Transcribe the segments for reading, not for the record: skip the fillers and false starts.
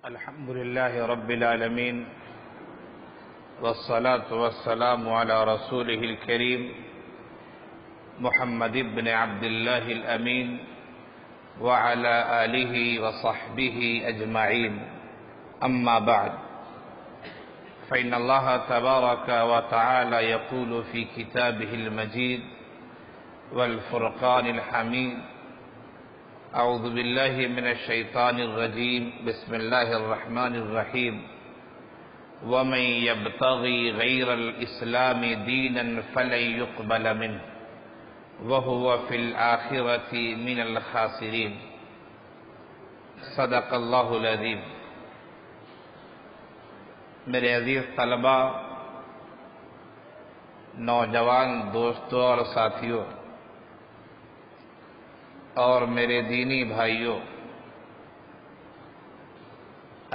الحمد لله رب العالمين والصلاة والسلام على رسوله الكريم محمد بن عبد الله الأمين وعلى آله وصحبه أجمعين أما بعد فإن الله تبارك وتعالى يقول في كتابه المجيد والفرقان الحميد أعوذ بالله من الشيطان الرجيم بسم الله الرحمن الرحيم ومن يبتغي غير الإسلام دينا فلن يقبل منه وهو في الآخرة من الخاسرين صدق اللہ العظیم۔ میرے عزیز طلباء، نوجوان دوستوں اور ساتھیوں اور میرے دینی بھائیوں،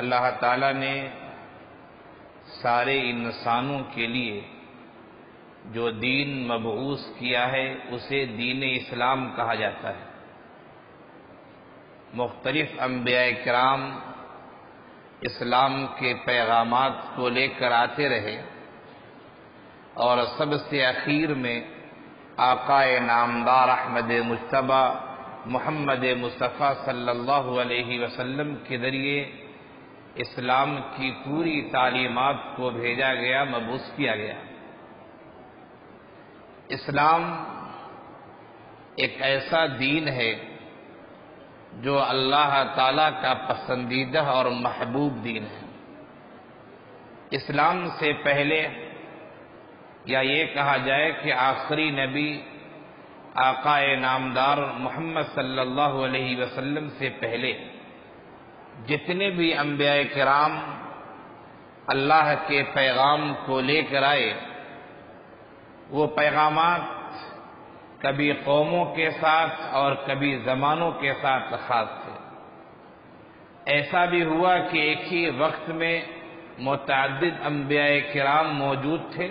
اللہ تعالیٰ نے سارے انسانوں کے لیے جو دین مبعوث کیا ہے اسے دین اسلام کہا جاتا ہے۔ مختلف انبیاء کرام اسلام کے پیغامات کو لے کر آتے رہے، اور سب سے اخیر میں آقا نامدار احمد مجتبی محمد مصطفیٰ صلی اللہ علیہ وسلم کے ذریعے اسلام کی پوری تعلیمات کو بھیجا گیا، مبعوث کیا گیا۔ اسلام ایک ایسا دین ہے جو اللہ تعالیٰ کا پسندیدہ اور محبوب دین ہے۔ اسلام سے پہلے، یا یہ کہا جائے کہ آخری نبی آقا نامدار محمد صلی اللہ علیہ وسلم سے پہلے جتنے بھی انبیاء کرام اللہ کے پیغام کو لے کر آئے، وہ پیغامات کبھی قوموں کے ساتھ اور کبھی زمانوں کے ساتھ خاص تھے۔ ایسا بھی ہوا کہ ایک ہی وقت میں متعدد انبیاء کرام موجود تھے۔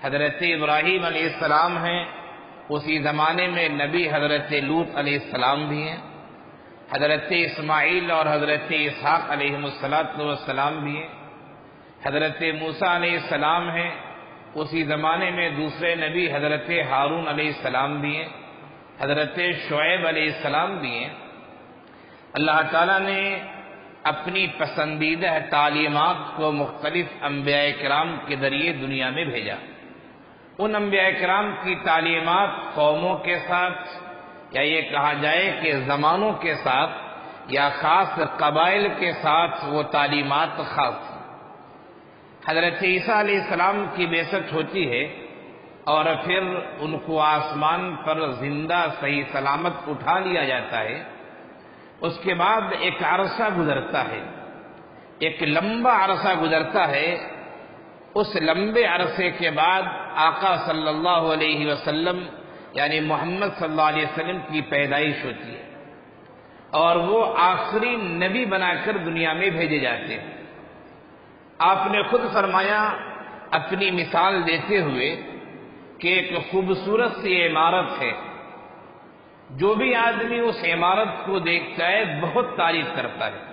حضرت ابراہیم علیہ السلام ہیں، اسی زمانے میں نبی حضرت لوط علیہ السلام بھی ہیں۔ حضرت اسماعیل اور حضرت اسحاق علیہ السلام بھی ہیں۔ حضرت موسیٰ علیہ السلام ہیں، اسی زمانے میں دوسرے نبی حضرت ہارون علیہ السلام بھی ہیں۔ حضرت شعیب علیہ السلام بھی ہیں۔ اللہ تعالیٰ نے اپنی پسندیدہ تعلیمات کو مختلف انبیاء کرام کے ذریعے دنیا میں بھیجا۔ ان انبیاء کرام کی تعلیمات قوموں کے ساتھ، یا یہ کہا جائے کہ زمانوں کے ساتھ یا خاص قبائل کے ساتھ وہ تعلیمات خاص تھیں۔ حضرت عیسیٰ علیہ السلام کی بعثت ہوتی ہے، اور پھر ان کو آسمان پر زندہ صحیح سلامت اٹھا لیا جاتا ہے۔ اس کے بعد ایک عرصہ گزرتا ہے، ایک لمبا عرصہ گزرتا ہے۔ اس لمبے عرصے کے بعد آقا صلی اللہ علیہ وسلم یعنی محمد صلی اللہ علیہ وسلم کی پیدائش ہوتی ہے، اور وہ آخری نبی بنا کر دنیا میں بھیجے جاتے ہیں۔ آپ نے خود فرمایا اپنی مثال دیتے ہوئے کہ ایک خوبصورت سی عمارت ہے، جو بھی آدمی اس عمارت کو دیکھتا ہے بہت تعریف کرتا ہے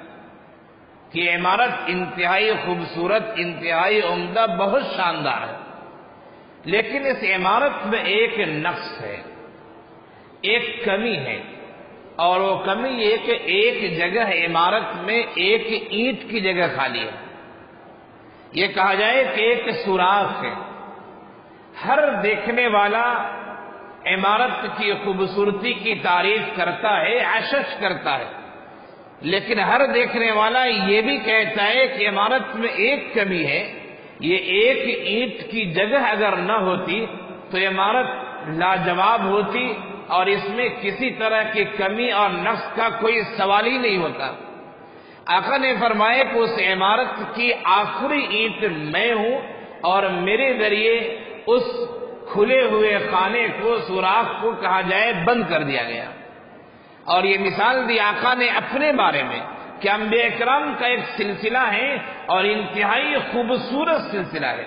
کہ عمارت انتہائی خوبصورت، انتہائی عمدہ، بہت شاندار ہے۔ لیکن اس عمارت میں ایک نقص ہے، ایک کمی ہے، اور وہ کمی یہ کہ ایک جگہ عمارت میں ایک اینٹ کی جگہ خالی ہے۔ یہ کہا جائے کہ ایک سوراخ ہے۔ ہر دیکھنے والا عمارت کی خوبصورتی کی تعریف کرتا ہے، عشش کرتا ہے، لیکن ہر دیکھنے والا یہ بھی کہتا ہے کہ عمارت میں ایک کمی ہے۔ یہ ایک اینٹ کی جگہ اگر نہ ہوتی تو عمارت لاجواب ہوتی، اور اس میں کسی طرح کی کمی اور نقص کا کوئی سوال ہی نہیں ہوتا۔ آقا نے فرمایا کہ اس عمارت کی آخری اینٹ میں ہوں، اور میرے ذریعے اس کھلے ہوئے خانے کو، سوراخ کو کہا جائے بند کر دیا گیا۔ اور یہ مثال دی آقا نے اپنے بارے میں کہ انبیاء کرام کا ایک سلسلہ ہے، اور انتہائی خوبصورت سلسلہ ہے۔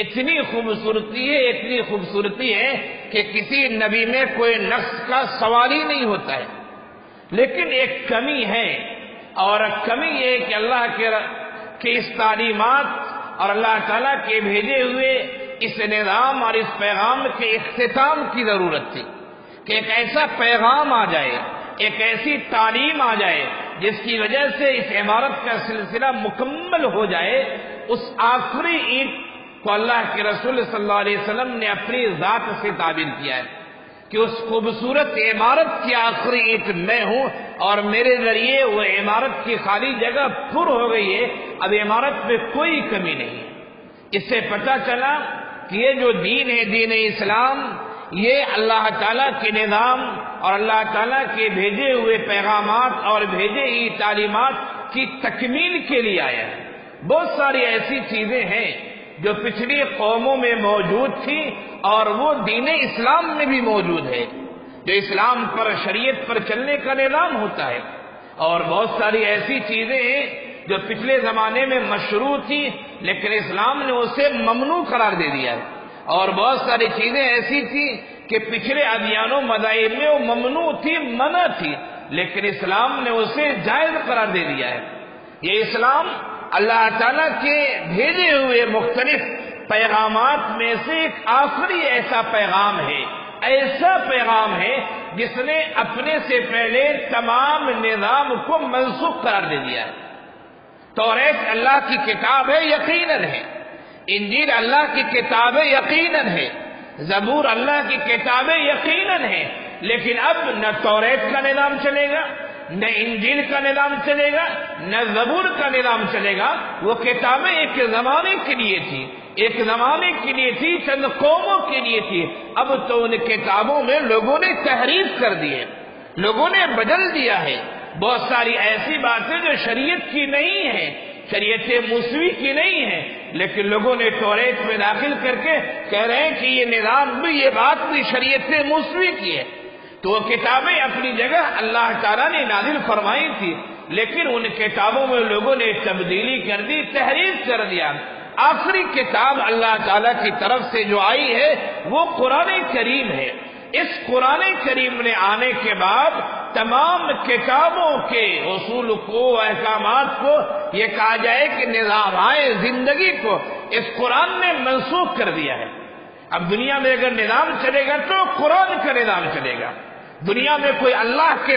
اتنی خوبصورتی ہے، اتنی خوبصورتی ہے کہ کسی نبی میں کوئی نقص کا سوال ہی نہیں ہوتا ہے۔ لیکن ایک کمی ہے، اور کمی یہ کہ اللہ کے اس تعلیمات اور اللہ تعالیٰ کے بھیجے ہوئے اس نظام اور اس پیغام کے اختتام کی ضرورت تھی کہ ایک ایسا پیغام آ جائے، ایک ایسی تعلیم آ جائے جس کی وجہ سے اس عمارت کا سلسلہ مکمل ہو جائے۔ اس آخری اینٹ کو اللہ کے رسول صلی اللہ علیہ وسلم نے اپنی ذات سے تعبیر کیا ہے کہ اس خوبصورت عمارت کی آخری اینٹ میں ہوں اور میرے ذریعے وہ عمارت کی خالی جگہ پر ہو گئی ہے، اب عمارت میں کوئی کمی نہیں ہے۔ اس سے پتہ چلا کہ یہ جو دین ہے، دین اسلام، یہ اللہ تعالیٰ کے نظام اور اللہ تعالیٰ کے بھیجے ہوئے پیغامات اور بھیجے ہوئی تعلیمات کی تکمیل کے لیے آیا ہے۔ بہت ساری ایسی چیزیں ہیں جو پچھلی قوموں میں موجود تھی اور وہ دین اسلام میں بھی موجود ہے، جو اسلام پر، شریعت پر چلنے کا نظام ہوتا ہے، اور بہت ساری ایسی چیزیں ہیں جو پچھلے زمانے میں مشروع تھی لیکن اسلام نے اسے ممنوع قرار دے دیا ہے، اور بہت ساری چیزیں ایسی تھی کہ پچھلے ادیان و مذاہب میں وہ ممنوع تھی، منع تھی، لیکن اسلام نے اسے جائز قرار دے دیا ہے۔ یہ اسلام اللہ تعالیٰ کے بھیجے ہوئے مختلف پیغامات میں سے ایک آخری ایسا پیغام ہے، ایسا پیغام ہے جس نے اپنے سے پہلے تمام نظام کو منسوخ قرار دے دیا ہے۔ توریت اللہ کی کتاب ہے، یقیناً ہے۔ انجیل اللہ کی کتاب ہے، یقیناً ہے۔ زبور اللہ کی کتاب ہے، یقیناً ہے۔ لیکن اب نہ توریت کا نظام چلے گا، نہ انجیل کا نظام چلے گا، نہ زبور کا نظام چلے گا۔ وہ کتابیں ایک زمانے کے لیے تھی، ایک زمانے کے لیے تھی، چند قوموں کے لیے تھی۔ اب تو ان کتابوں میں لوگوں نے تحریف کر دی ہے، لوگوں نے بدل دیا ہے۔ بہت ساری ایسی باتیں جو شریعت کی نہیں ہیں، شریعت موسوی کی نہیں ہے، لیکن لوگوں نے توریت میں داخل کر کے کہہ رہے ہیں کہ یہ نظام بھی، یہ بات بھی شریعت موسوی کی ہے۔ تو وہ کتابیں اپنی جگہ اللہ تعالیٰ نے نازل فرمائی تھی، لیکن ان کتابوں میں لوگوں نے تبدیلی کر دی، تحریف کر دیا۔ آخری کتاب اللہ تعالیٰ کی طرف سے جو آئی ہے وہ قرآن کریم ہے۔ اس قرآن کریم نے آنے کے بعد تمام کتابوں کے اصول کو، احکامات کو یہ کہا جائے کہ نظام زندگی کو اس قرآن نے منسوخ کر دیا ہے۔ اب دنیا میں اگر نظام چلے گا تو قرآن کا نظام چلے گا۔ دنیا میں کوئی اللہ کے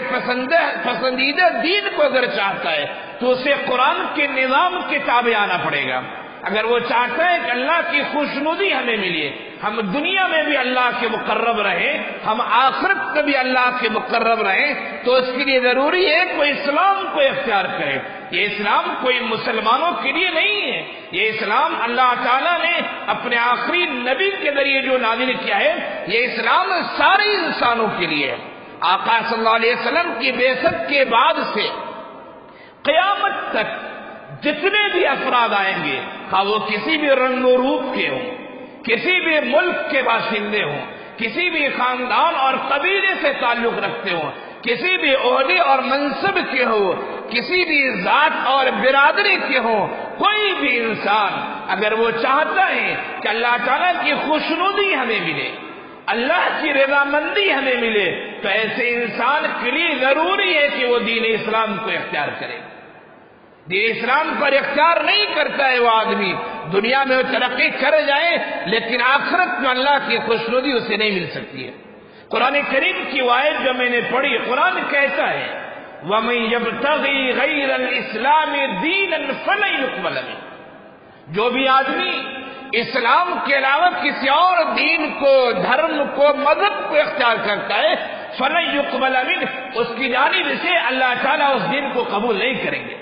پسندیدہ دین کو اگر چاہتا ہے تو اسے قرآن کے نظام کے تابع آنا پڑے گا۔ اگر وہ چاہتا ہے کہ اللہ کی خوشنودی ہمیں ملے، ہم دنیا میں بھی اللہ کے مقرب رہیں، ہم آخرت میں بھی اللہ کے مقرب رہیں، تو اس کے لیے ضروری ہے کوئی اسلام کو اختیار کرے۔ یہ اسلام کوئی مسلمانوں کے لیے نہیں ہے، یہ اسلام اللہ تعالیٰ نے اپنے آخری نبی کے ذریعے جو نازل کیا ہے، یہ اسلام سارے انسانوں کے لیے ہے۔ آقا صلی اللہ علیہ وسلم کی بعثت کے بعد سے قیامت تک جتنے بھی افراد آئیں گے، خواہ وہ کسی بھی رنگ و روپ کے ہوں، کسی بھی ملک کے باشندے ہوں، کسی بھی خاندان اور قبیلے سے تعلق رکھتے ہوں، کسی بھی عہدے اور منصب کے ہوں، کسی بھی ذات اور برادری کے ہوں، کوئی بھی انسان اگر وہ چاہتا ہے کہ اللہ تعالیٰ کی خوشنودی ہمیں ملے، اللہ کی رضامندی ہمیں ملے، تو ایسے انسان کے لیے ضروری ہے کہ وہ دین اسلام کو اختیار کرے۔ دین اسلام پر اختیار نہیں کرتا ہے وہ آدمی، دنیا میں وہ ترقی کر جائے لیکن آخرت میں اللہ کی خوشنودی اسے نہیں مل سکتی ہے۔ قرآن کریم کی آیت جو میں نے پڑھی، قرآن کہتا ہے وَمَن يَبْتَغِي غَيْرَ الْإِسْلَامِ دِينًا فَلَن يُقْبَلَ مِنْهُ، جو بھی آدمی اسلام کے علاوہ کسی اور دین کو، دھرم کو، مذہب کو اختیار کرتا ہے، فَلَن يُقْبَلَ مِنْهُ، اس کی جانب سے اللہ تعالیٰ اس دین کو قبول نہیں کریں گے،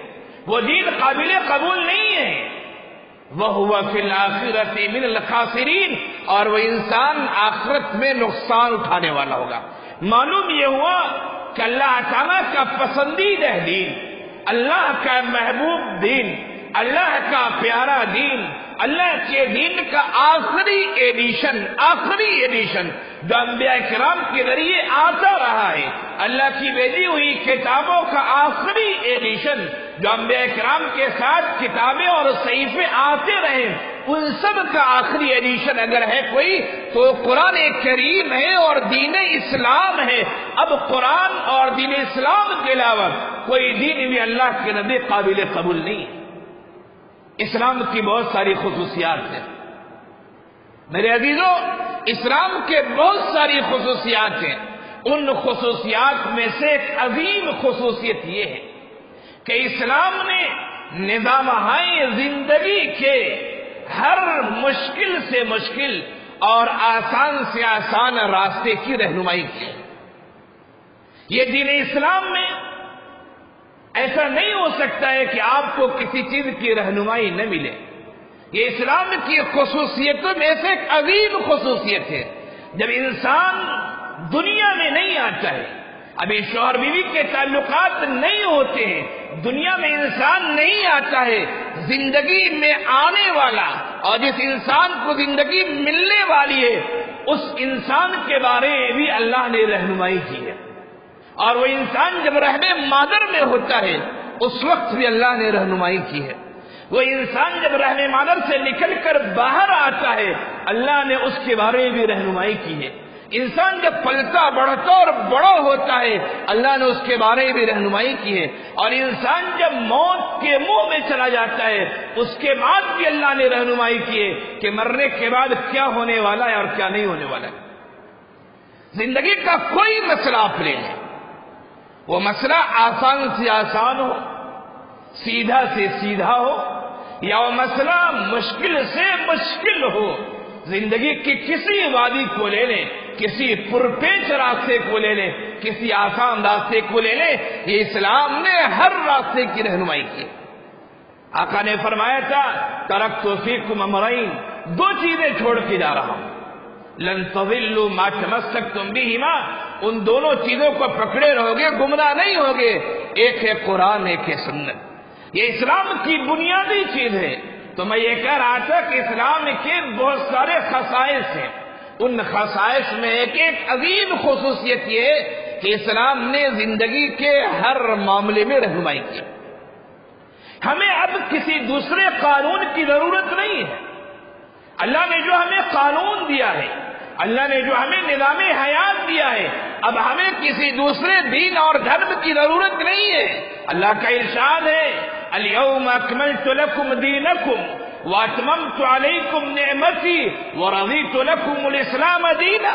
وہ دین قابل قبول نہیں ہے۔ وَهُوَ فِي الْآخِرَةِ مِنَ الْخَاسِرِينَ، اور وہ انسان آخرت میں نقصان اٹھانے والا ہوگا۔ معلوم یہ ہوا کہ اللہ تعالیٰ کا پسندیدہ دین، اللہ کا محبوب دین، اللہ کا پیارا دین، اللہ کے دین کا آخری ایڈیشن جو انبیاء کرام کے ذریعے آتا رہا ہے، اللہ کی بھیجی ہوئی کتابوں کا آخری ایڈیشن جو انبیاء کرام کے ساتھ کتابیں اور صحیفے آتے رہے، ان سب کا آخری ایڈیشن اگر ہے کوئی تو قرآن کریم ہے اور دین اسلام ہے۔ اب قرآن اور دین اسلام کے علاوہ کوئی دین بھی اللہ کے نبی قابل قبول نہیں ہے۔ اسلام کی بہت ساری خصوصیات ہیں میرے عزیزوں، اسلام کے بہت ساری خصوصیات ہیں۔ ان خصوصیات میں سے ایک عظیم خصوصیت یہ ہے کہ اسلام نے نظام زندگی کے ہر مشکل سے مشکل اور آسان سے آسان راستے کی رہنمائی کی۔ یہ دین اسلام میں ایسا نہیں ہو سکتا ہے کہ آپ کو کسی چیز کی رہنمائی نہ ملے۔ یہ اسلام کی خصوصیتوں میں سے ایک عظیم خصوصیت ہے۔ جب انسان دنیا میں نہیں آتا ہے، ابھی شوہر بیوی کے تعلقات نہیں ہوتے ہیں، دنیا میں انسان نہیں آتا ہے، زندگی میں آنے والا اور جس انسان کو زندگی ملنے والی ہے اس انسان کے بارے میں بھی اللہ نے رہنمائی کی ہے۔ اور وہ انسان جب رحم مادر میں ہوتا ہے اس وقت بھی اللہ نے رہنمائی کی ہے۔ وہ انسان جب رحم مادر سے نکل کر باہر آتا ہے اللہ نے اس کے بارے میں بھی رہنمائی کی ہے۔ انسان جب پلتا بڑھتا اور بڑا ہوتا ہے اللہ نے اس کے بارے میں بھی رہنمائی کی ہے۔ اور انسان جب موت کے منہ میں چلا جاتا ہے اس کے بعد بھی اللہ نے رہنمائی کی ہے کہ مرنے کے بعد کیا ہونے والا ہے اور کیا نہیں ہونے والا ہے۔ زندگی کا کوئی مسئلہ آپ لے لیں، وہ مسئلہ آسان سے آسان ہو، سیدھا سے سیدھا ہو، یا وہ مسئلہ مشکل سے مشکل ہو، زندگی کی کسی وادی کو لے لیں، کسی پرپیچ راستے کو لے لیں، کسی آسان راستے کو لے لیں، یہ اسلام نے ہر راستے کی رہنمائی کی۔ آقا نے فرمایا تھا ترکت فیکم امرین، دو چیزیں چھوڑ کے جا رہا ہوں، لن تضلوا ما تمسکتم بہما، ان دونوں چیزوں کو پکڑے رہو گے گمراہ نہیں ہوگے، ایک ہے قرآن، ایک ہے سنت۔ یہ اسلام کی بنیادی چیز ہے۔ تو میں یہ کہہ رہا تھا کہ اسلام کے بہت سارے خصائص ہیں، ان خصائص میں ایک عظیم خصوصیت یہ ہے کہ اسلام نے زندگی کے ہر معاملے میں رہنمائی کی۔ ہمیں اب کسی دوسرے قانون کی ضرورت نہیں ہے۔ اللہ نے جو ہمیں قانون دیا ہے، اللہ نے جو ہمیں نظام حیات دیا ہے، اب ہمیں کسی دوسرے دین اور دھرم کی ضرورت نہیں ہے۔ اللہ کا ارشاد ہے اليوم اکملت لکم دینکم واتممت علیکم نعمتی ورضیت لکم الاسلام دینا،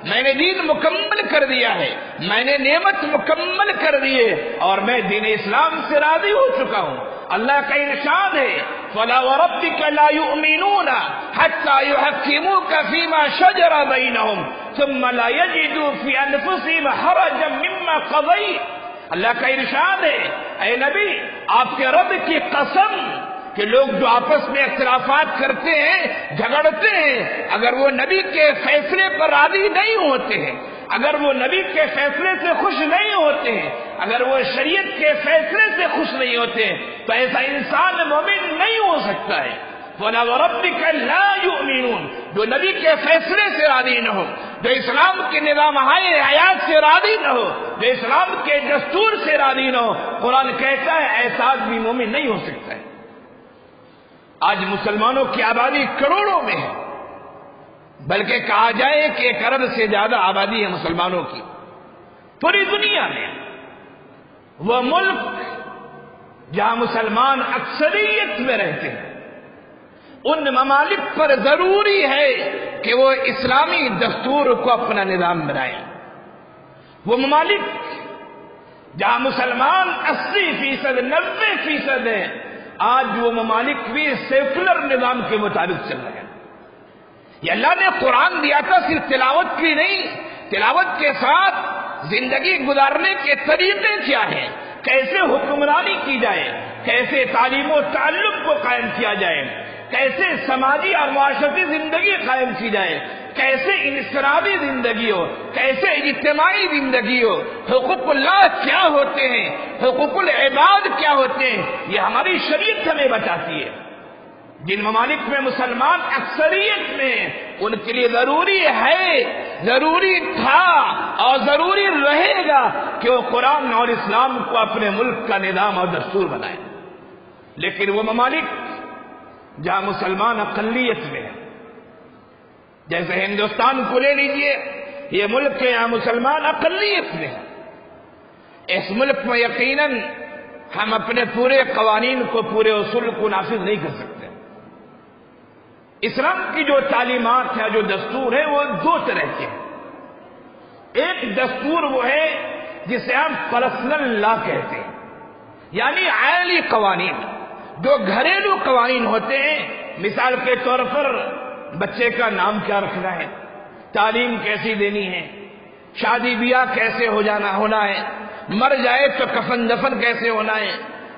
میں نے دین مکمل کر دیا ہے، میں نے نعمت مکمل کر دی ہے اور میں دین اسلام سے راضی ہو چکا ہوں۔ اللہ کا ارشاد ہے فَلَا وَرَبِّكَ لَا يُؤْمِنُونَ حَتَّى يُحَكِّمُوكَ فِيمَا شَجَرَ بَيْنَهُمْ ثُمَّ لَا يَجِدُوا فِي أَنفُسِهِمْ حَرَجًا مِّمَّا قَضَيْتَ۔ اللہ کا ارشاد ہے اے نبی آپ کے رب کی قسم کہ لوگ جو آپس میں اختلافات کرتے ہیں، جھگڑتے ہیں، اگر وہ نبی کے فیصلے پر راضی نہیں ہوتے ہیں، اگر وہ نبی کے فیصلے سے خوش نہیں ہوتے ہیں، اگر وہ شریعت کے فیصلے سے خوش نہیں ہوتے ہیں تو ایسا انسان مومن نہیں ہو سکتا ہے۔ وَلَا وَرَبِّكَ لَا يُؤْمِنُونَ، جو نبی کے فیصلے سے راضی نہ ہو، جو اسلام کے نظام حیات سے راضی نہ ہو، جو اسلام کے دستور سے راضی نہ ہو، قرآن کہتا ہے ایسا آدمی مومن نہیں ہو سکتا ہے۔ آج مسلمانوں کی آبادی کروڑوں میں ہے، بلکہ کہا جائے کہ 1 ارب سے زیادہ آبادی ہے مسلمانوں کی پوری دنیا میں۔ وہ ملک جہاں مسلمان اکثریت میں رہتے ہیں ان ممالک پر ضروری ہے کہ وہ اسلامی دستور کو اپنا نظام بنائیں۔ وہ ممالک جہاں مسلمان 80%، 90% ہیں، آج وہ ممالک بھی سیکولر نظام کے مطابق چل رہے ہیں۔ یہ اللہ نے قرآن دیا تھا صرف تلاوت کی نہیں، تلاوت کے ساتھ زندگی گزارنے کے طریقے کیا ہیں، کیسے حکمرانی کی جائے، کیسے تعلیم و تعلم کو قائم کیا جائے، کیسے سماجی اور معاشرتی زندگی قائم کی جائے، کیسے انفرادی زندگی ہو، کیسے اجتماعی زندگی ہو، حقوق اللہ کیا ہوتے ہیں، حقوق العباد کیا ہوتے ہیں، یہ ہماری شریعت ہمیں بتاتی ہے۔ جن ممالک میں مسلمان اکثریت میں ان کے لیے ضروری ہے، ضروری تھا اور ضروری رہے گا کہ وہ قرآن اور اسلام کو اپنے ملک کا نظام اور دستور بنائیں۔ لیکن وہ ممالک جہاں مسلمان اقلیت میں ہیں، جیسے ہندوستان کو لے لیجئے، یہ ملک ہے یہاں مسلمان اقلیت میں ہے۔ اس ملک میں یقیناً ہم اپنے پورے قوانین کو، پورے اصول کو نافذ نہیں کر سکتے۔ اسلام کی جو تعلیمات ہے، جو دستور ہے، وہ دو طرح کے ہیں۔ ایک دستور وہ ہے جسے ہم پرسنل لا کہتے ہیں، یعنی عائلی قوانین، جو گھریلو قوانین ہوتے ہیں۔ مثال کے طور پر بچے کا نام کیا رکھنا ہے، تعلیم کیسی دینی ہے، شادی بیاہ کیسے ہونا ہے، مر جائے تو کفن دفن کیسے ہونا ہے،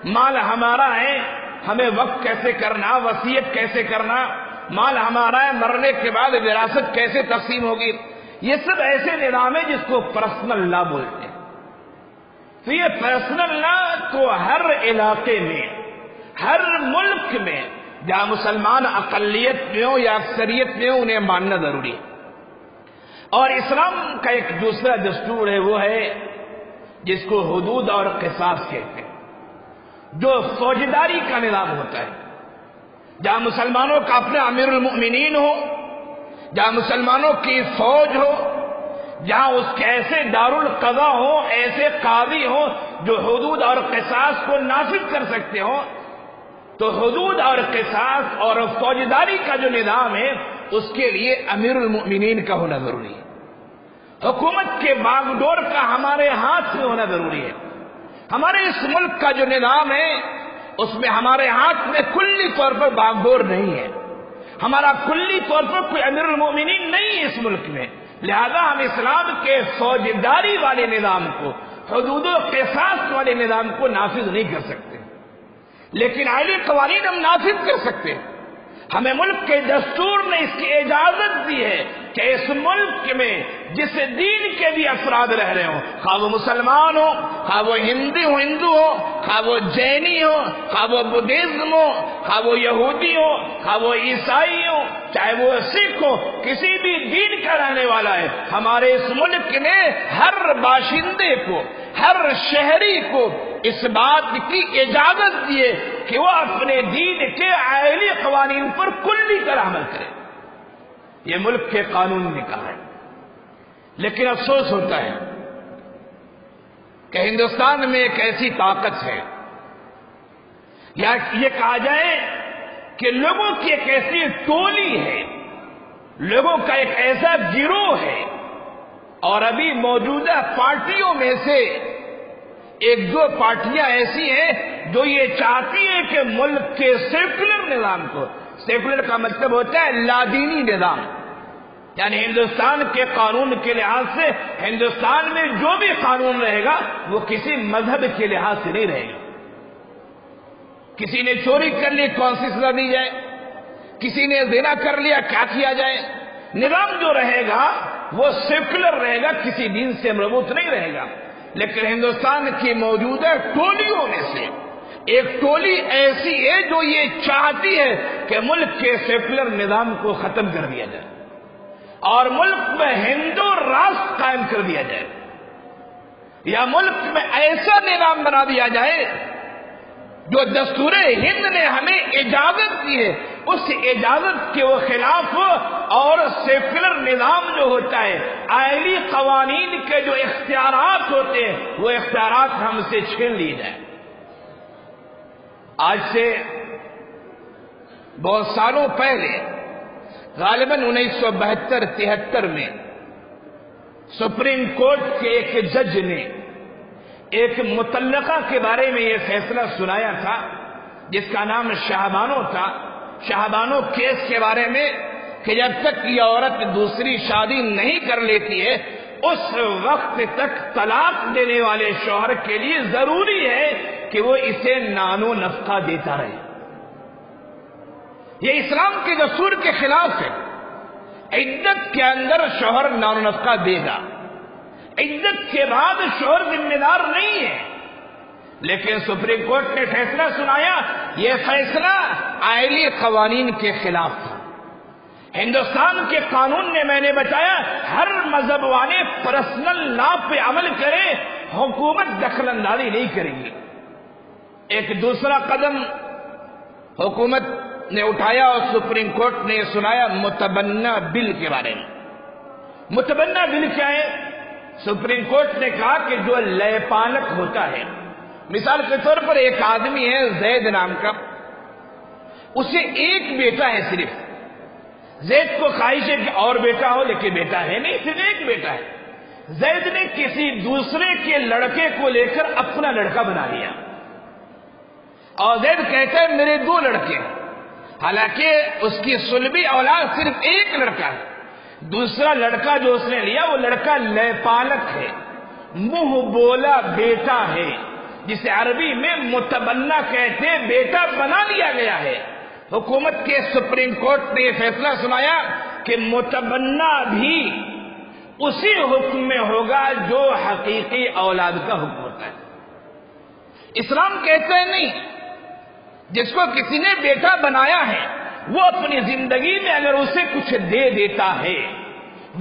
مال ہمارا ہے ہمیں وقف کیسے کرنا، وصیت کیسے کرنا، مال ہمارا ہے مرنے کے بعد وراثت کیسے تقسیم ہوگی، یہ سب ایسے نظام ہے جس کو پرسنل لا بولتے ہیں۔ تو یہ پرسنل لا تو ہر علاقے میں، ہر ملک میں جہاں مسلمان اقلیت میں ہو یا اکثریت میں ہو، انہیں ماننا ضروری ہے۔ اور اسلام کا ایک دوسرا دستور ہے، وہ ہے جس کو حدود اور قصاص کہتے ہیں، جو فوجداری کا نظام ہوتا ہے، جہاں مسلمانوں کا اپنا امیر المؤمنین ہو، جہاں مسلمانوں کی فوج ہو، جہاں اس کے ایسے دارالقضا ہو، ایسے قاضی ہو جو حدود اور قصاص کو نافذ کر سکتے ہو۔ تو حدود اور قصاص اور فوجداری کا جو نظام ہے، اس کے لیے امیر المؤمنین کا ہونا ضروری ہے۔ حکومت کے باغ ڈور کا ہمارے ہاتھ میں ہونا ضروری ہے۔ ہمارے اس ملک کا جو نظام ہے، اس میں ہمارے ہاتھ میں کلی طور پر باغ ڈور نہیں ہے، ہمارا کلی طور پر کوئی امیر المؤمنین نہیں ہے اس ملک میں، لہذا ہم اسلام کے فوجداری والے نظام کو، حدود و قصاص والے نظام کو نافذ نہیں کر سکتے، لیکن عائلی قوانین ہم نافذ کر سکتے ہیں۔ ہمیں ملک کے دستور نے اس کی اجازت دی ہے کہ اس ملک میں جس دین کے بھی افراد رہ رہے ہوں، خواہ وہ مسلمان ہو، خواہ وہ ہندو ہو، خواہ وہ جینی ہو، خواہ وہ بدھزم ہو، خواہ وہ یہودی ہو، خواہ وہ عیسائی ہو، چاہے وہ سکھ ہو، کسی بھی دین کا رہنے والا ہے، ہمارے اس ملک نے ہر باشندے کو، ہر شہری کو اس بات کی اجازت دی ہے کہ وہ اپنے دین کے عائلی قوانین پر کلی طرح عمل کرے۔ یہ ملک کے قانون نے کہا ہے، لیکن افسوس ہوتا ہے کہ ہندوستان میں ایک ایسی طاقت ہے، یا یہ کہا جائے کہ لوگوں کی ایک ایسی ٹولی ہے، لوگوں کا ایک ایسا گروہ ہے، اور ابھی موجودہ پارٹیوں میں سے ایک دو پارٹیاں ایسی ہیں جو یہ چاہتی ہیں کہ ملک کے سیکولر نظام کو، سیکولر کا مطلب ہوتا ہے لادینی نظام، یعنی ہندوستان کے قانون کے لحاظ سے ہندوستان میں جو بھی قانون رہے گا وہ کسی مذہب کے لحاظ سے نہیں رہے گا۔ کسی نے چوری کر لی کون سی سزا دی جائے، کسی نے زنا کر لیا کیا کیا جائے، نظام جو رہے گا وہ سیکولر رہے گا، کسی دین سے مربوط نہیں رہے گا۔ لیکن ہندوستان کی موجودہ ٹولیوں میں سے ایک ٹولی ایسی ہے جو یہ چاہتی ہے کہ ملک کے سیکولر نظام کو ختم کر دیا جائے اور ملک میں ہندو راج قائم کر دیا جائے، یا ملک میں ایسا نظام بنا دیا جائے جو دستور ہند نے ہمیں اجازت دی ہے، اس اجازت کے وہ خلاف ہو، اور سیکولر نظام جو ہوتا ہے، عائلی قوانین کے جو اختیارات ہوتے ہیں، وہ اختیارات ہم سے چھین لیے جائیں۔ آج سے بہت سالوں پہلے، غالباً 1972-73 میں سپریم کورٹ کے ایک جج نے ایک مطلقہ کے بارے میں یہ فیصلہ سنایا تھا جس کا نام شاہبانو تھا، شاہبانو کیس کے بارے میں، کہ جب تک یہ عورت دوسری شادی نہیں کر لیتی ہے اس وقت تک طلاق دینے والے شوہر کے لیے ضروری ہے کہ وہ اسے نان و نفقہ دیتا رہے۔ یہ اسلام کے دستور کے خلاف ہے۔ عدت کے اندر شوہر نان و نفقہ دے گا، عدت کے بعد شوہر ذمہ دار نہیں ہے، لیکن سپریم کورٹ نے فیصلہ سنایا، یہ فیصلہ عائلی قوانین کے خلاف تھا۔ ہندوستان کے قانون نے، میں نے بتایا، ہر مذہب والے پرسنل لا پہ عمل کرے، حکومت دخل اندازی نہیں کرے گی۔ ایک دوسرا قدم حکومت نے اٹھایا اور سپریم کورٹ نے سنایا متبنہ بل کے بارے میں۔ متبنہ بل کیا ہے؟ سپریم کورٹ نے کہا کہ جو لے پالک ہوتا ہے، مثال کے طور پر ایک آدمی ہے زید نام کا، اسے ایک بیٹا ہے صرف، زید کو خواہش ہے کہ اور بیٹا ہو، لیکن بیٹا ہے نہیں، صرف ایک بیٹا ہے۔ زید نے کسی دوسرے کے لڑکے کو لے کر اپنا لڑکا بنا لیا، اور زید کہتا ہے میرے 2 لڑکے ہیں، حالانکہ اس کی صلبی اولاد صرف ایک لڑکا ہے۔ دوسرا لڑکا جو اس نے لیا وہ لڑکا لے پالک ہے، منہ بولا بیٹا ہے، جسے عربی میں متبنہ کہتے ہیں، بیٹا بنا لیا گیا ہے۔ حکومت کے سپریم کورٹ نے یہ فیصلہ سنایا کہ متبنہ بھی اسی حکم میں ہوگا جو حقیقی اولاد کا حکم ہوتا ہے۔ اسلام کہتا ہے نہیں، جس کو کسی نے بیٹا بنایا ہے وہ اپنی زندگی میں اگر اسے کچھ دے دیتا ہے،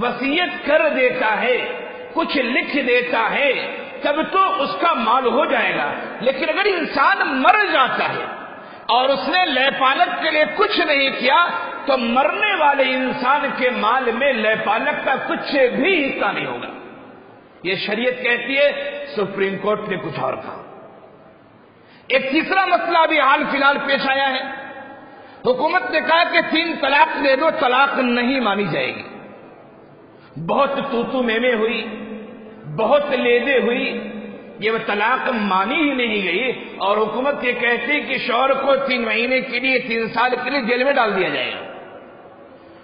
وصیت کر دیتا ہے، کچھ لکھ دیتا ہے، تب تو اس کا مال ہو جائے گا، لیکن اگر انسان مر جاتا ہے اور اس نے لے پالک کے لیے کچھ نہیں کیا تو مرنے والے انسان کے مال میں لے پالک کا کچھ بھی حصہ نہیں ہوگا۔ یہ شریعت کہتی ہے، سپریم کورٹ نے کچھ اور کہا۔ ایک تیسرا مسئلہ ابھی حال فی الحال پیش آیا ہے، حکومت نے کہا کہ 3 طلاق دے دو، طلاق نہیں مانی جائے گی۔ بہت تو میں ہوئی، بہت لیدے ہوئی، یہ وہ طلاق مانی ہی نہیں گئی، اور حکومت یہ کہتی کہ شوہر کو 3 مہینے کے لیے 3 سال کے لیے جیل میں ڈال دیا جائے گا۔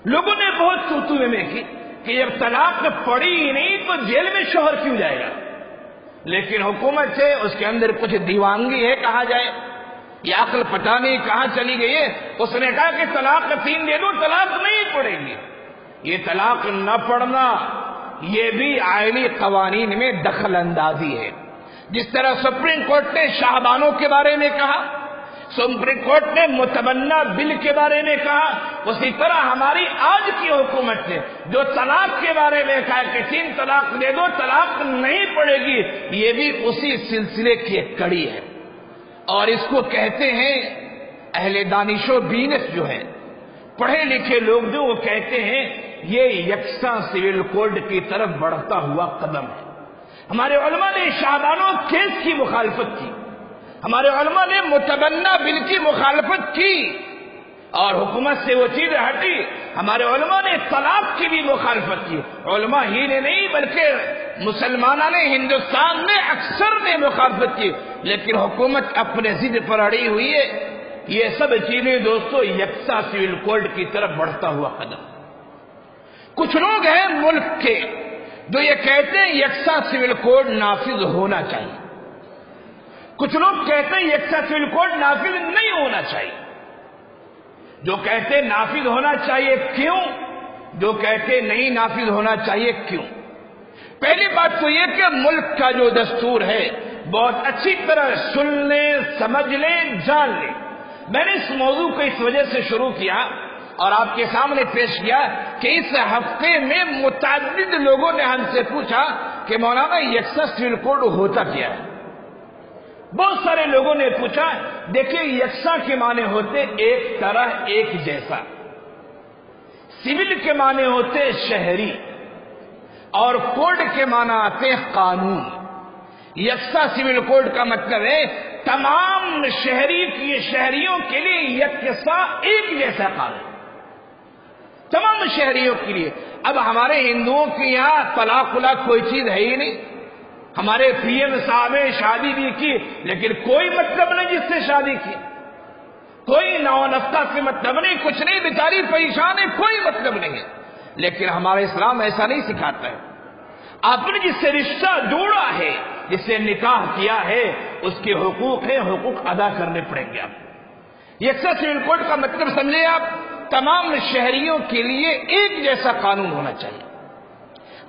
لوگوں نے بہت تو میں کی کہ جب طلاق پڑی ہی نہیں تو جیل میں شوہر کیوں جائے گا، لیکن حکومت سے اس کے اندر کچھ دیوانگی ہے کہا جائے، یہ عقل پتہ نہیں کہاں چلی گئی ہے۔ اس نے کہا کہ طلاق 3 دے دو، طلاق نہیں پڑے گی۔ یہ طلاق نہ پڑنا یہ بھی آئینی قوانین میں دخل اندازی ہے۔ جس طرح سپریم کورٹ نے شاہبانوں کے بارے میں کہا، سپریم کورٹ نے متبنہ بل کے بارے میں کہا، اسی طرح ہماری آج کی حکومت نے جو طلاق کے بارے میں کہا کہ 3 طلاق دے دو، طلاق نہیں پڑے گی، یہ بھی اسی سلسلے کی ایک کڑی ہے۔ اور اس کو کہتے ہیں اہل دانش و بینس جو ہیں، پڑھے لکھے لوگ جو، وہ کہتے ہیں یہ یکساں سول کوڈ کی طرف بڑھتا ہوا قدم ہے۔ ہمارے علماء نے شاہبانوں کیس کی مخالفت کی، ہمارے علماء نے متبنہ بل کی مخالفت کی، اور حکومت سے وہ چیز ہٹی۔ ہمارے علماء نے طلاق کی بھی مخالفت کی، علماء ہی نے نہیں بلکہ مسلمانوں نے ہندوستان میں اکثر نے مخالفت کی، لیکن حکومت اپنے ضد پر اڑی ہوئی ہے۔ یہ سب چیزیں دوستو یکساں سول کوڈ کی طرف بڑھتا ہوا قدم۔ کچھ لوگ ہیں ملک کے جو یہ کہتے ہیں یکساں سول کوڈ نافذ ہونا چاہیے، کچھ لوگ کہتے ہیں یکساں سول کوڈ نافذ نہیں ہونا چاہیے۔ جو کہتے نافذ ہونا چاہیے کیوں، جو کہتے نہیں نافذ ہونا چاہیے کیوں؟ پہلی بات تو یہ کہ ملک کا جو دستور ہے بہت اچھی طرح سن لیں، سمجھ لیں، جان لیں۔ میں نے اس موضوع کو اس وجہ سے شروع کیا اور آپ کے سامنے پیش کیا کہ اس ہفتے میں متعدد لوگوں نے ہم سے پوچھا کہ مولانا یکساں سول کوڈ ہوتا کیا ہے۔ بہت سارے لوگوں نے پوچھا، دیکھیں یکساں کے معنی ہوتے ایک طرح، ایک جیسا، سول کے معنی ہوتے شہری، اور کوڈ کے معنی آتے قانون۔ یکساں سول کوڈ کا مطلب ہے تمام شہریوں کے لیے یکساں ایک جیسا قانون، تمام شہریوں کے لیے۔ اب ہمارے ہندوؤں کے یہاں طلاق کوئی چیز ہے ہی نہیں، ہمارے پی ایم صاحب نے شادی بھی کی لیکن کوئی مطلب نہیں جس سے شادی کی، کوئی نونفتہ سے مطلب نہیں، کچھ نہیں، بیچاری پریشان ہے، کوئی مطلب نہیں ہے۔ لیکن ہمارا اسلام ایسا نہیں سکھاتا ہے۔ آپ نے جس سے رشتہ جوڑا ہے، جس سے نکاح کیا ہے، اس کے حقوق ہیں، حقوق ادا کرنے پڑیں گے آپ۔ یکساں سول کوڈ کا مطلب سمجھے آپ، تمام شہریوں کے لیے ایک جیسا قانون ہونا چاہیے۔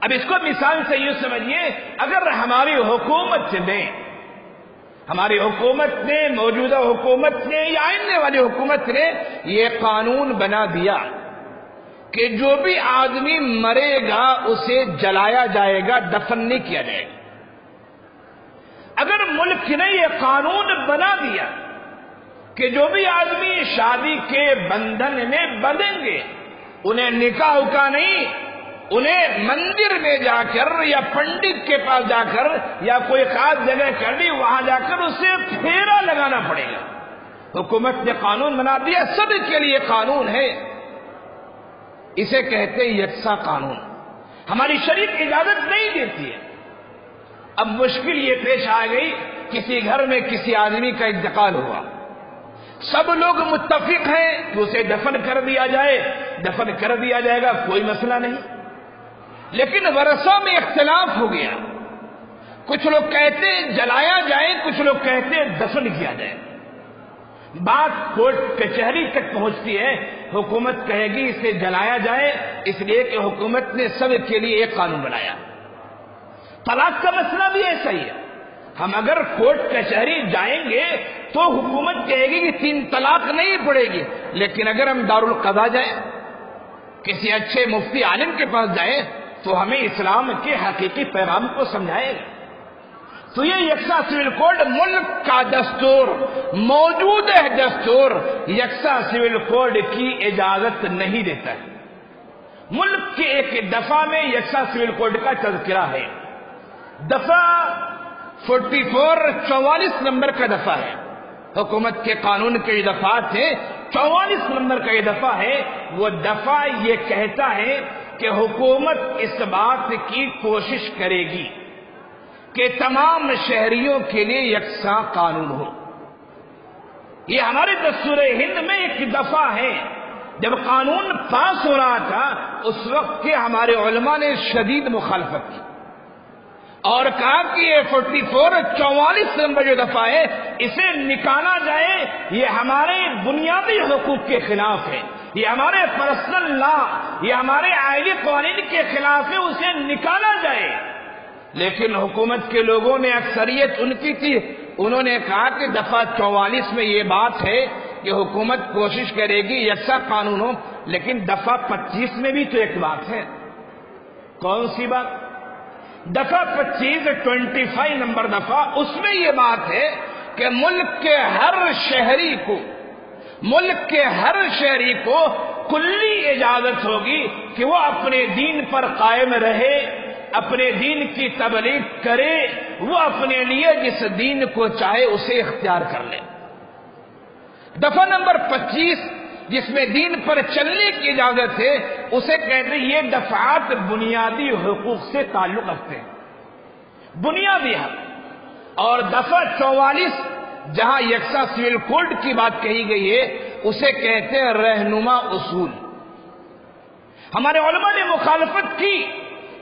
اب اس کو مثال سے یوں سمجھیے، اگر ہماری حکومت نے موجودہ حکومت نے یا آنے والی حکومت نے یہ قانون بنا دیا کہ جو بھی آدمی مرے گا اسے جلایا جائے گا، دفن نہیں کیا جائے گا۔ اگر ملک نے یہ قانون بنا دیا کہ جو بھی آدمی شادی کے بندھن میں بندھیں گے انہیں نکاح کا نہیں، انہیں مندر میں جا کر یا پنڈت کے پاس جا کر یا کوئی خاص جگہ کر لی وہاں جا کر اسے پھیرا لگانا پڑے گا. حکومت نے قانون بنا دیا سب کے لیے قانون ہے. اسے کہتے ہیں یکساں قانون. ہماری شریعت اجازت نہیں دیتی ہے. اب مشکل یہ پیش آ گئی کسی گھر میں کسی آدمی کا انتقال ہوا, سب لوگ متفق ہیں کہ اسے دفن کر دیا جائے, دفن کر دیا جائے گا کوئی مسئلہ نہیں. لیکن ورثہ میں اختلاف ہو گیا. کچھ لوگ کہتے ہیں جلایا جائے, کچھ لوگ کہتے ہیں دفن کیا جائے. بات کورٹ کچہری تک پہنچتی ہے. حکومت کہے گی اسے جلایا جائے اس لیے کہ حکومت نے سب کے لیے ایک قانون بنایا. طلاق کا مسئلہ بھی ایسا ہی ہے. ہم اگر کورٹ کچہری جائیں گے تو حکومت کہے گی کہ 3 طلاق نہیں پڑے گی, لیکن اگر ہم دارالقضا جائیں, کسی اچھے مفتی عالم کے پاس جائیں تو ہمیں اسلام کے حقیقی پیغام کو سمجھائے گا. تو یہ یکساں سول کوڈ ملک کا دستور موجود ہے. دستور یکساں سول کوڈ کی اجازت نہیں دیتا ہے. ملک کے ایک دفعہ میں یکساں سول کوڈ کا تذکرہ ہے. دفعہ 44 نمبر کا دفعہ ہے. حکومت کے قانون کے دفعات ہیں, 44 نمبر کا یہ دفعہ ہے. وہ دفعہ یہ کہتا ہے کہ حکومت اس بات کی کوشش کرے گی کہ تمام شہریوں کے لیے یکساں قانون ہو. یہ ہمارے دستور ہند میں ایک دفعہ ہے. جب قانون پاس ہو رہا تھا اس وقت کے ہمارے علماء نے شدید مخالفت کی اور کہا کہ یہ 44 نمبر جو دفعہ ہے اسے نکالا جائے, یہ ہمارے بنیادی حقوق کے خلاف ہے, یہ ہمارے پرسنل لا, یہ ہمارے آئلی قوانین کے خلاف ہے, اسے نکالا جائے. لیکن حکومت کے لوگوں نے اکثریت ان کی تھی, انہوں نے کہا کہ دفعہ 44 میں یہ بات ہے کہ حکومت کوشش کرے گی یکساں قانون ہو. لیکن دفعہ 25 میں بھی تو ایک بات ہے. کون سی بات؟ دفعہ 25 نمبر دفعہ, اس میں یہ بات ہے کہ ملک کے ہر شہری کو کلی اجازت ہوگی کہ وہ اپنے دین پر قائم رہے, اپنے دین کی تبلیغ کرے, وہ اپنے لیے جس دین کو چاہے اسے اختیار کر لے. دفعہ نمبر 25 جس میں دین پر چلنے کی اجازت ہے اسے کہتے ہیں یہ دفعات بنیادی حقوق سے تعلق رکھتے ہیں, بنیادی حق. اور دفعہ 44 جہاں یکساں سول کوڈ کی بات کہی گئی ہے اسے کہتے ہیں رہنما اصول. ہمارے علماء نے مخالفت کی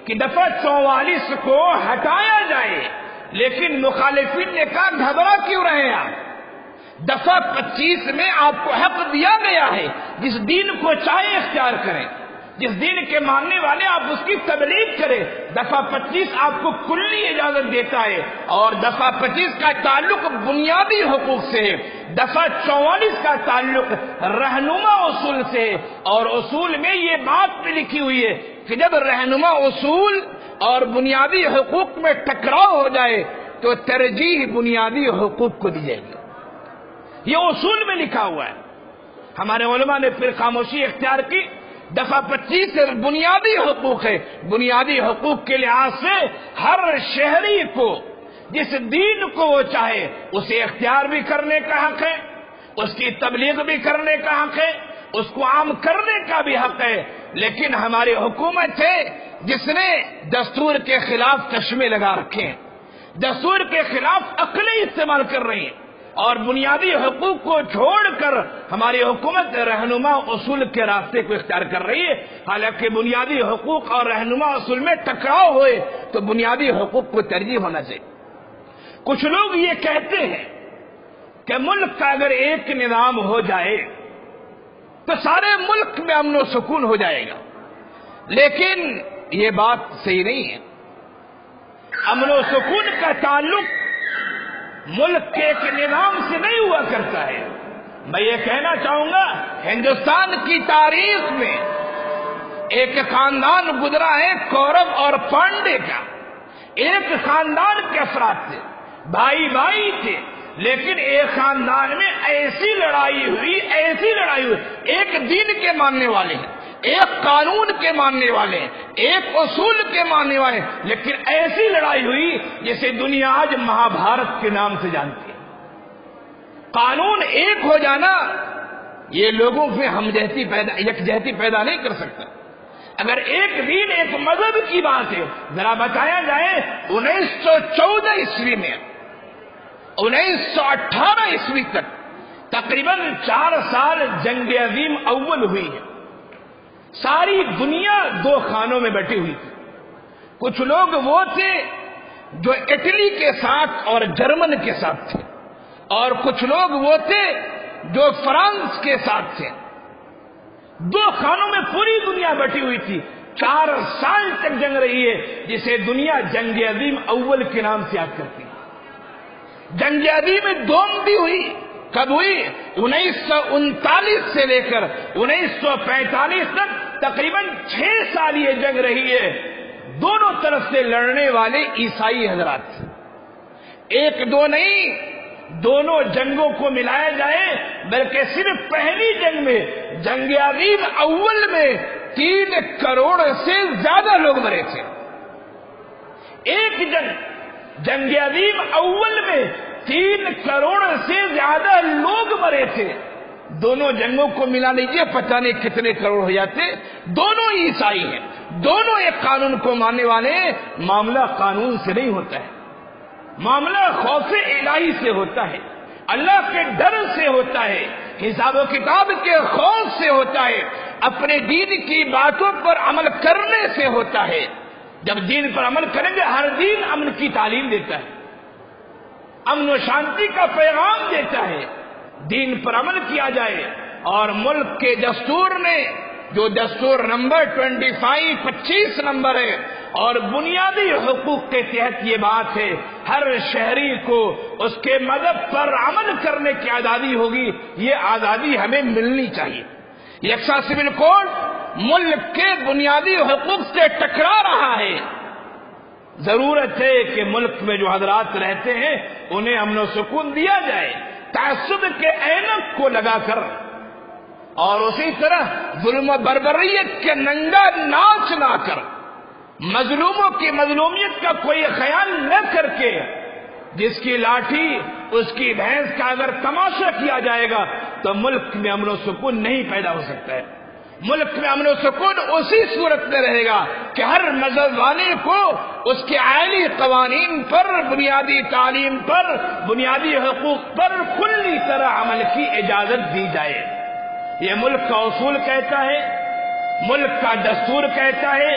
کہ دفعہ 44 کو ہٹایا جائے, لیکن مخالفین نے کہا گھبرا کیوں رہے آپ, دفعہ 25 میں آپ کو حق دیا گیا ہے جس دین کو چاہے اختیار کریں, جس دین کے ماننے والے آپ اس کی تبلیغ کریں. دفعہ 25 آپ کو کلی اجازت دیتا ہے اور دفعہ 25 کا تعلق بنیادی حقوق سے ہے, دفعہ 44 کا تعلق رہنما اصول سے. اور اصول میں یہ بات بھی لکھی ہوئی ہے کہ جب رہنما اصول اور بنیادی حقوق میں ٹکراؤ ہو جائے تو ترجیح بنیادی حقوق کو دی جائے گی. یہ اصول میں لکھا ہوا ہے. ہمارے علماء نے پھر خاموشی اختیار کی. دفعہ 25 بنیادی حقوق ہے, بنیادی حقوق کے لحاظ سے ہر شہری کو جس دین کو وہ چاہے اسے اختیار بھی کرنے کا حق ہے, اس کی تبلیغ بھی کرنے کا حق ہے, اس کو عام کرنے کا بھی حق ہے. لیکن ہماری حکومت ہے جس نے دستور کے خلاف چشمے لگا رکھے ہیں, دستور کے خلاف عقلیں استعمال کر رہی ہیں اور بنیادی حقوق کو چھوڑ کر ہماری حکومت رہنما اصول کے راستے کو اختیار کر رہی ہے. حالانکہ بنیادی حقوق اور رہنما اصول میں ٹکراؤ ہوئے تو بنیادی حقوق کو ترجیح ہونا چاہیے. کچھ لوگ یہ کہتے ہیں کہ ملک کا اگر ایک نظام ہو جائے تو سارے ملک میں امن و سکون ہو جائے گا, لیکن یہ بات صحیح نہیں ہے. امن و سکون کا تعلق ملک کے ایک نظام سے نہیں ہوا کرتا ہے. میں یہ کہنا چاہوں گا ہندوستان کی تاریخ میں ایک خاندان گزرا ہے کورو اور پانڈے کا. ایک خاندان کے افراد تھے, بھائی بھائی تھے, لیکن ایک خاندان میں ایسی لڑائی ہوئی, ایک دین کے ماننے والے ہیں, ایک قانون کے ماننے والے، ایک اصول کے ماننے والے، لیکن ایسی لڑائی ہوئی جسے دنیا آج مہابھارت کے نام سے جانتی ہے۔ قانون ایک ہو جانا یہ لوگوں میں یکجہتی پیدا نہیں کر سکتا۔ اگر ایک دین ایک مذہب کی بات ہے، ذرا بتایا جائے 1914 عیسوی میں 1918 عیسوی تک تقریباً 4 سال جنگ عظیم اول ہوئی ہے۔ ساری دنیا دو خانوں میں بیٹھی ہوئی تھی۔ کچھ لوگ وہ تھے جو اٹلی کے ساتھ اور جرمن کے ساتھ تھے، اور کچھ لوگ وہ تھے جو فرانس کے ساتھ تھے۔ دو خانوں میں پوری دنیا بیٹھی ہوئی تھی۔ 4 سال تک جنگ رہی ہے، جسے دنیا جنگ عظیم اول کے نام سے یاد کرتی ہے۔ جنگ عظیم دوم بھی ہوئی، کب ہوئی؟ 1939 سے لے کر 1945 تک تقریباً 6 سال یہ جنگ رہی ہے۔ دونوں طرف سے لڑنے والے عیسائی حضرات، ایک دو نہیں، دونوں جنگوں کو ملایا جائے بلکہ صرف پہلی جنگ میں، جنگ عظیم اول میں 3 کروڑ سے زیادہ لوگ مرے تھے۔ ایک جنگ عظیم اول میں 3 کروڑ سے زیادہ لوگ مرے تھے۔ دونوں جنگوں کو ملا لیجیے، پتہ نہیں کتنے کروڑ ہو جاتے۔ دونوں عیسائی ہیں، دونوں ایک قانون کو ماننے والے ہیں۔ معاملہ قانون سے نہیں ہوتا ہے، معاملہ خوف الہی سے ہوتا ہے، اللہ کے ڈر سے ہوتا ہے، حساب و کتاب کے خوف سے ہوتا ہے، اپنے دین کی باتوں پر عمل کرنے سے ہوتا ہے۔ جب دین پر عمل کریں گے، ہر دین امن کی تعلیم دیتا ہے، امن و شانتی کا پیغام دیتا ہے۔ دین پر عمل کیا جائے، اور ملک کے دستور نے جو دستور نمبر 25 نمبر ہے، اور بنیادی حقوق کے تحت یہ بات ہے، ہر شہری کو اس کے مذہب پر عمل کرنے کی آزادی ہوگی۔ یہ آزادی ہمیں ملنی چاہیے۔ یکساں سول کوڈ ملک کے بنیادی حقوق سے ٹکرا رہا ہے۔ ضرورت ہے کہ ملک میں جو حضرات رہتے ہیں انہیں امن و سکون دیا جائے، تعصب کے عینک کو لگا کر، اور اسی طرح ظلم و بربریت کے ننگا ناچ نہ کر، مظلوموں کی مظلومیت کا کوئی خیال نہ کر کے، جس کی لاٹھی اس کی بھینس کا اگر تماشا کیا جائے گا تو ملک میں امن و سکون نہیں پیدا ہو سکتا ہے۔ ملک میں امن و سکون اسی صورت میں رہے گا کہ ہر مذہب والے کو اس کے عالی قوانین پر، بنیادی تعلیم پر، بنیادی حقوق پر کلی طرح عمل کی اجازت دی جائے۔ یہ ملک کا اصول کہتا ہے، ملک کا دستور کہتا ہے،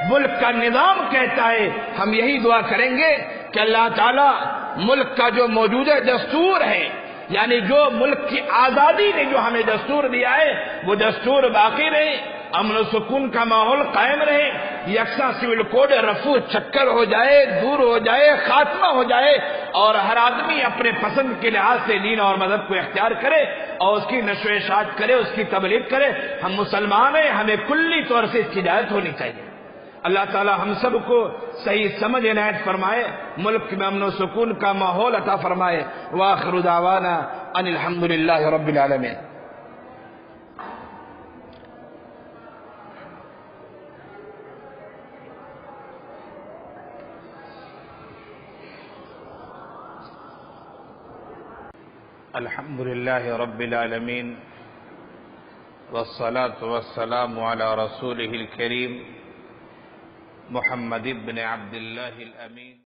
ملک کا نظام کہتا ہے۔ ہم یہی دعا کریں گے کہ اللہ تعالیٰ ملک کا جو موجودہ دستور ہے، یعنی جو ملک کی آزادی نے جو ہمیں دستور دیا ہے، وہ دستور باقی رہے، امن و سکون کا ماحول قائم رہے، یکساں سول کوڈ رفو چکر ہو جائے، دور ہو جائے، خاتمہ ہو جائے، اور ہر آدمی اپنے پسند کے لحاظ سے دین اور مذہب کو اختیار کرے اور اس کی نشر و اشاعت کرے، اس کی تبلیغ کرے۔ ہم مسلمان ہیں، ہمیں کلی طور سے اس کی ہدایت ہونی چاہیے۔ اللہ تعالی ہم سب کو صحیح سمجھ عنایت فرمائے، ملک میں امن و سکون کا ماحول عطا فرمائے۔ وآخر دعوانا ان الحمد للہ رب العالمین۔ الحمد للہ رب العالمین، والصلاة والسلام علی رسولہ الکریم محمد بن عبد اللہ الامین۔